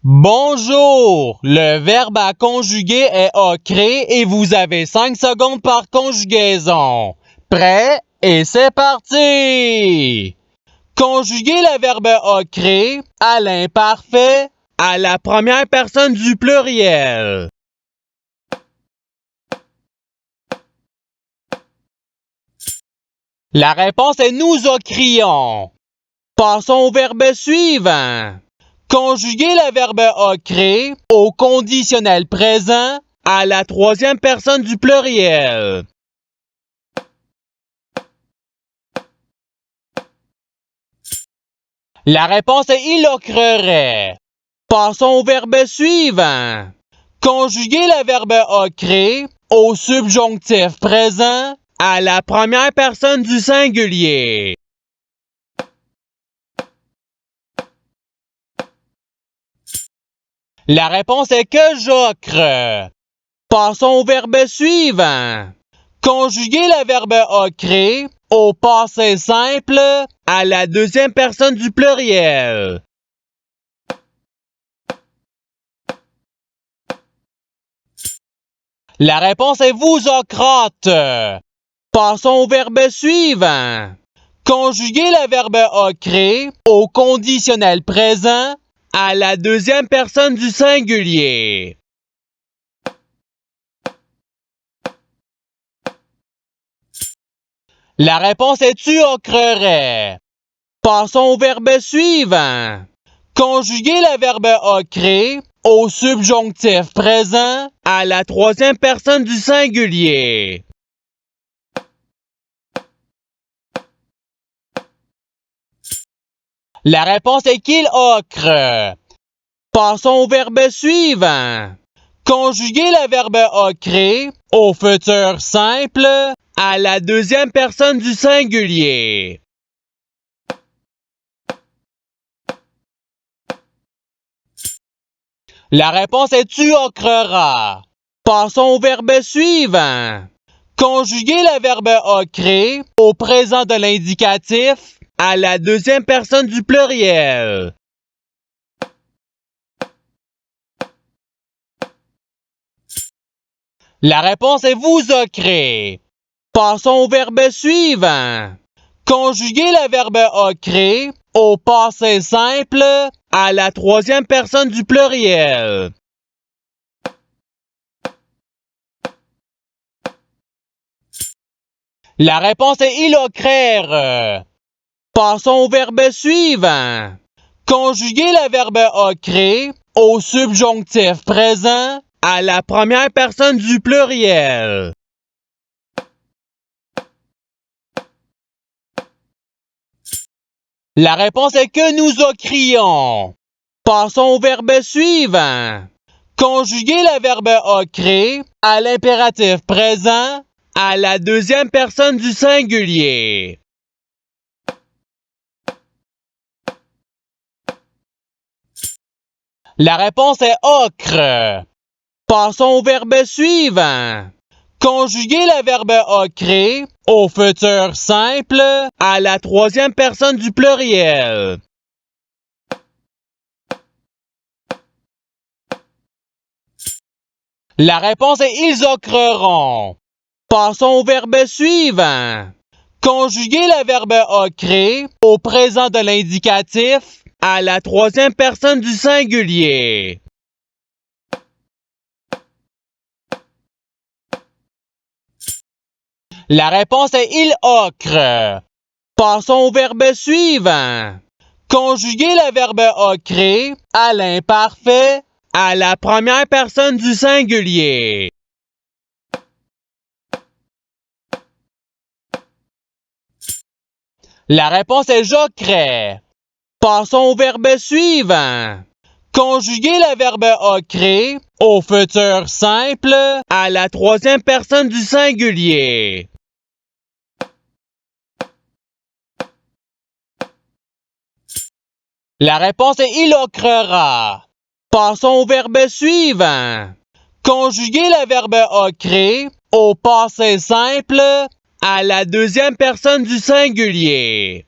Bonjour! Le verbe à conjuguer est ocré et vous avez 5 secondes par conjugaison. Prêt? Et c'est parti! Conjuguez le verbe ocré à l'imparfait à la première personne du pluriel. La réponse est nous ocrions. Passons au verbe suivant. Conjuguez le verbe ocré au conditionnel présent à la troisième personne du pluriel. La réponse est il ocrerait. Passons au verbe suivant. Conjuguez le verbe ocré au subjonctif présent à la première personne du singulier. La réponse est que j'ocre. Passons au verbe suivant. Conjuguez le verbe ocré au passé simple à la deuxième personne du pluriel. La réponse est vous ocrotte. Passons au verbe suivant. Conjuguez le verbe ocré au conditionnel présent à la deuxième personne du singulier. La réponse est tu ocrerais. Passons au verbe suivant. Conjuguez le verbe ocré au subjonctif présent à la troisième personne du singulier. La réponse est qu'il ocre. Passons au verbe suivant. Conjuguez le verbe ocré au futur simple à la deuxième personne du singulier. La réponse est tu ocreras. Passons au verbe suivant. Conjuguez le verbe ocré au présent de l'indicatif à la deuxième personne du pluriel. La réponse est vous ocrez. Passons au verbe suivant. Conjuguez le verbe ocré au passé simple à la troisième personne du pluriel. La réponse est il ocrèrent. Passons au verbe suivant. Conjuguez le verbe ocré au subjonctif présent à la première personne du pluriel. La réponse est que nous ocrions. Passons au verbe suivant. Conjuguez le verbe ocré à l'impératif présent à la deuxième personne du singulier. La réponse est ocre. Passons au verbe suivant. Conjuguez le verbe ocré au futur simple à la troisième personne du pluriel. La réponse est ils ocreront. Passons au verbe suivant. Conjuguez le verbe ocré au présent de l'indicatif à la troisième personne du singulier. La réponse est il ocre. Passons au verbe suivant. Conjuguez le verbe ocré à l'imparfait à la première personne du singulier. La réponse est j'ocrais. Passons au verbe suivant. Conjuguez le verbe ocré au futur simple à la troisième personne du singulier. La réponse est il ocrera. Passons au verbe suivant. Conjuguez le verbe ocré au passé simple à la deuxième personne du singulier.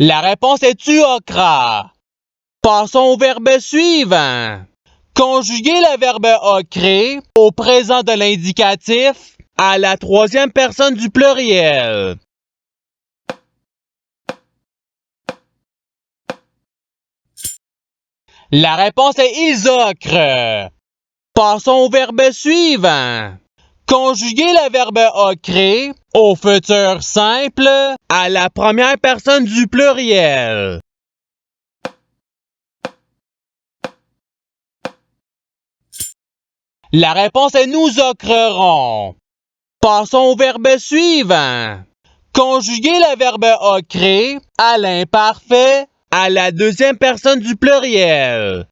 La réponse est tu ocra. Passons au verbe suivant. Conjuguer le verbe ocrer au présent de l'indicatif à la troisième personne du pluriel. La réponse est ils ocrent. Passons au verbe suivant. Conjuguer le verbe ocrer au futur simple à la première personne du pluriel. La réponse est nous ocrerons. Passons au verbe suivant. Conjuguer le verbe ocrer à l'imparfait à la deuxième personne du pluriel.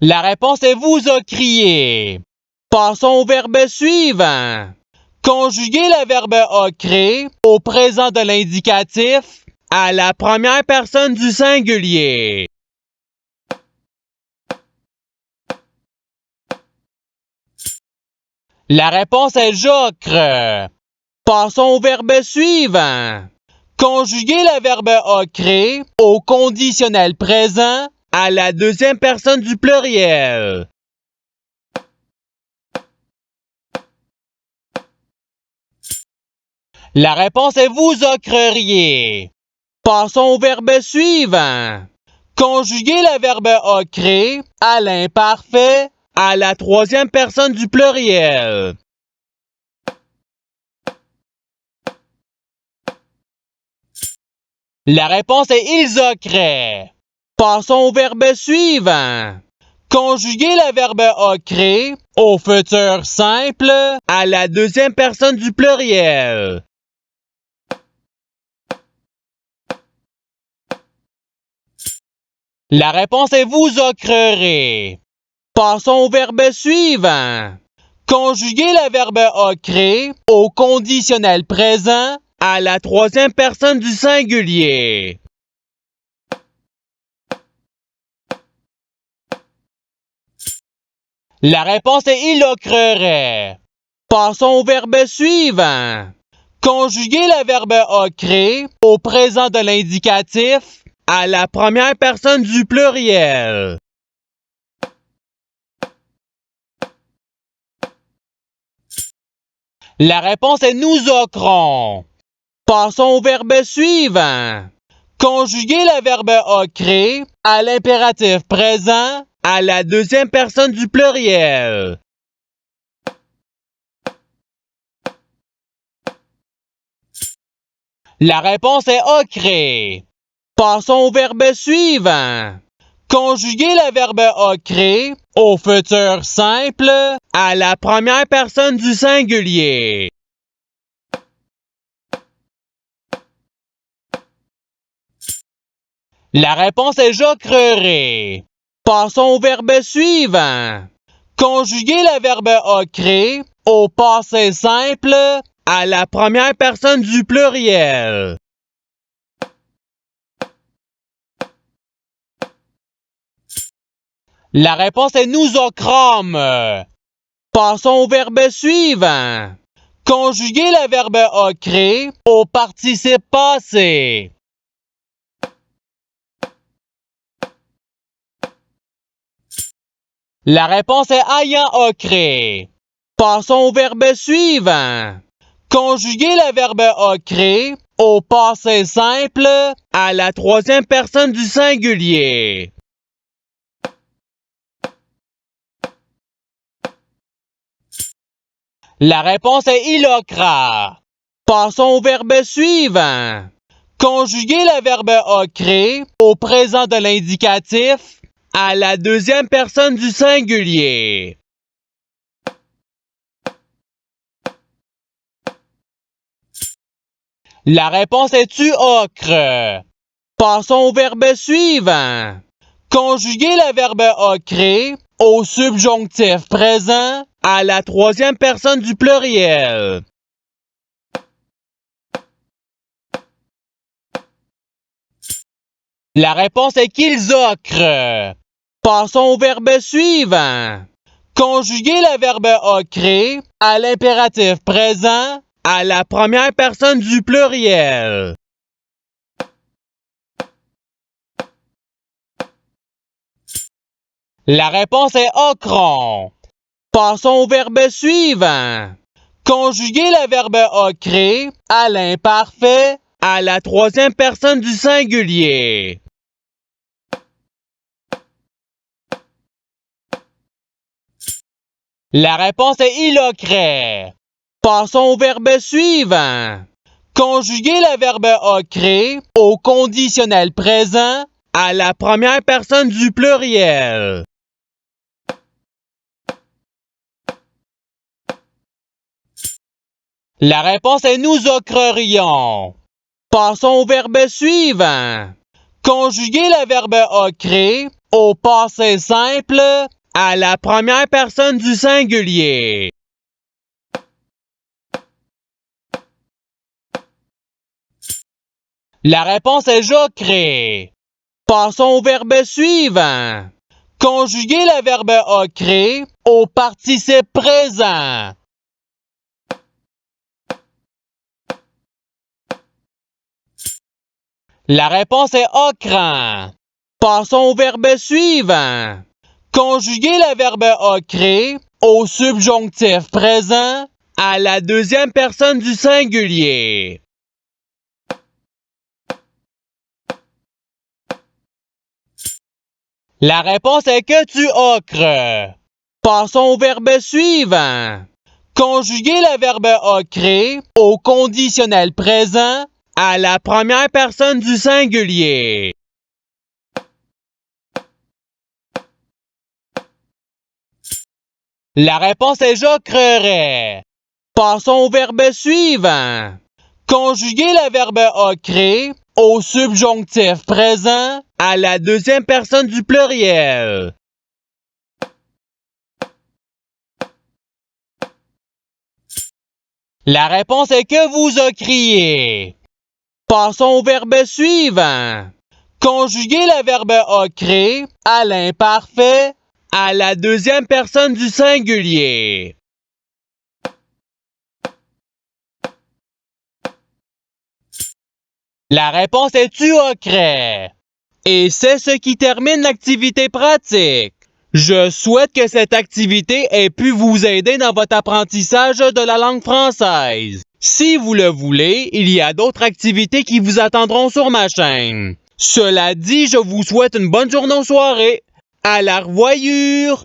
La réponse est vous ocriez. Passons au verbe suivant. Conjuguer le verbe ocrer au présent de l'indicatif à la première personne du singulier. La réponse est j'ocre. Passons au verbe suivant. Conjuguer le verbe ocrer au conditionnel présent à la deuxième personne du pluriel. La réponse est vous ocreriez. Passons au verbe suivant. Conjuguer le verbe ocrer à l'imparfait à la troisième personne du pluriel. La réponse est ils ocraient. Passons au verbe suivant. Conjuguer le verbe ocrer au futur simple à la deuxième personne du pluriel. La réponse est vous ocrerez. Passons au verbe suivant. Conjuguer le verbe ocrer au conditionnel présent à la troisième personne du singulier. La réponse est il ocrerait. Passons au verbe suivant. Conjuguer le verbe ocrer au présent de l'indicatif à la première personne du pluriel. La réponse est nous ocrons. Passons au verbe suivant. Conjuguer le verbe ocrer à l'impératif présent à la deuxième personne du pluriel. La réponse est ocrer. Passons au verbe suivant. Conjuguer le verbe ocrer au futur simple à la première personne du singulier. La réponse est j'ocrerai. Passons au verbe suivant. Conjuguer le verbe ocrer au passé simple à la première personne du pluriel. La réponse est nous ocrâmes. Passons au verbe suivant. Conjuguer le verbe ocrer au participe passé. La réponse est ayant ocré. Passons au verbe suivant. Conjuguer le verbe ocrer au passé simple à la troisième personne du singulier. La réponse est il ocra. Passons au verbe suivant. Conjuguer le verbe ocrer au présent de l'indicatif à la deuxième personne du singulier. La réponse est tu ocre. Passons au verbe suivant. Conjuguer le verbe ocrer au subjonctif présent à la troisième personne du pluriel. La réponse est qu'ils ocrent. Passons au verbe suivant. Conjuguer le verbe ocrer à l'impératif présent à la première personne du pluriel. La réponse est ocron. Passons au verbe suivant. Conjuguer le verbe ocrer à l'imparfait à la troisième personne du singulier. La réponse est il ocrait. Passons au verbe suivant. Conjuguer le verbe ocrer au conditionnel présent à la première personne du pluriel. La réponse est nous ocrerions. Passons au verbe suivant. Conjuguer le verbe ocrer au passé simple à la première personne du singulier. La réponse est j'ocrer. Passons au verbe suivant. Conjuguer le verbe ocrer au participe présent. La réponse est ocrant. Passons au verbe suivant. Conjuguer le verbe ocrer au subjonctif présent à la deuxième personne du singulier. La réponse est que tu ocres. Passons au verbe suivant. Conjuguer le verbe ocrer au conditionnel présent à la première personne du singulier. La réponse est j'ocrerais. Passons au verbe suivant. Conjuguer le verbe ocrer au subjonctif présent à la deuxième personne du pluriel. La réponse est que vous ocriez. Passons au verbe suivant. Conjuguer le verbe ocrer à l'imparfait à la deuxième personne du singulier. La réponse est tu ocrais. Et c'est ce qui termine l'activité pratique. Je souhaite que cette activité ait pu vous aider dans votre apprentissage de la langue française. Si vous le voulez, il y a d'autres activités qui vous attendront sur ma chaîne. Cela dit, je vous souhaite une bonne journée ou soirée. À la revoyure!